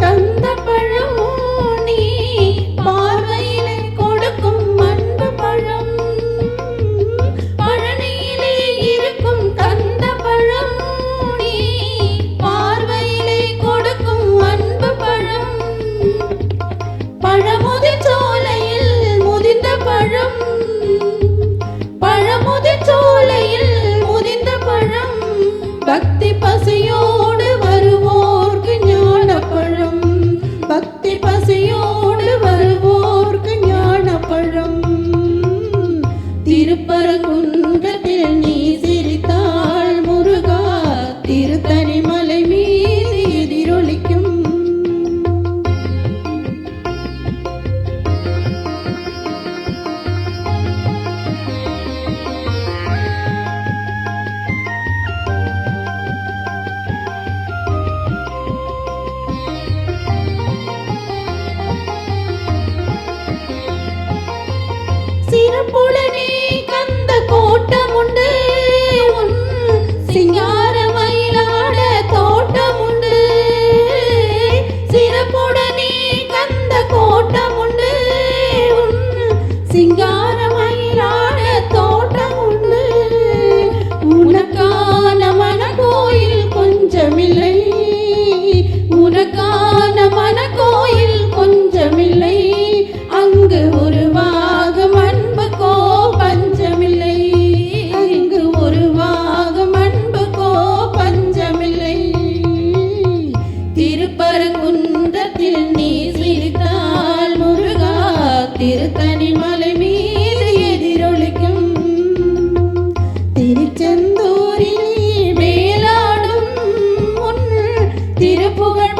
தந்த பழம் நீ பார்வையிலே கொடுக்கும் அன்பு பழம் பழனியிலே இருக்கும் தந்த பழம் நீ பார்வையிலே கொடுக்கும் அன்பு பழம் பழமுதிர் சோலையில் முதிர்ந்த பழம் பழமுதிர் சோலையில் முதிர்ந்த பழம் பக்தி பசியோடு வருவோர்க்கு ஞான பழம் பக்தி பசியோடு வருவோர்க்கு ஞான பழம் திருப்பரங்குன்றத்தில் நீ சிரித்தாள் முருகா திருத்தணி மலை மீது எதிரொலிக்கும் சிறப்புடனே கந்த கோட்டம் உண்டு உன் சிங்கார மயிலாட தோட்டம் உண்டு சிறப்புடனே கந்த கோட்டம் உண்டு உன் சிங்கார மயிலாட தோட்டம் உண்டு உனக்கான மன கோயில் கொஞ்சமில்லை உனக்கான மன கோயில் கொஞ்சமில்லை அங்கு உருவாகும் அன்புக்கோ பஞ்சமில்லை அங்கு உருவாகும் அன்புக்கோ பஞ்சமில்லை திருப்பரங்குன்றத்தில் நீ சிரித்தால் முருகா திருத்தணி மலை மீது எதிரொலிக்கும் திருச்செந்தூரில் மேலாடும் உன் திருப்புகழ்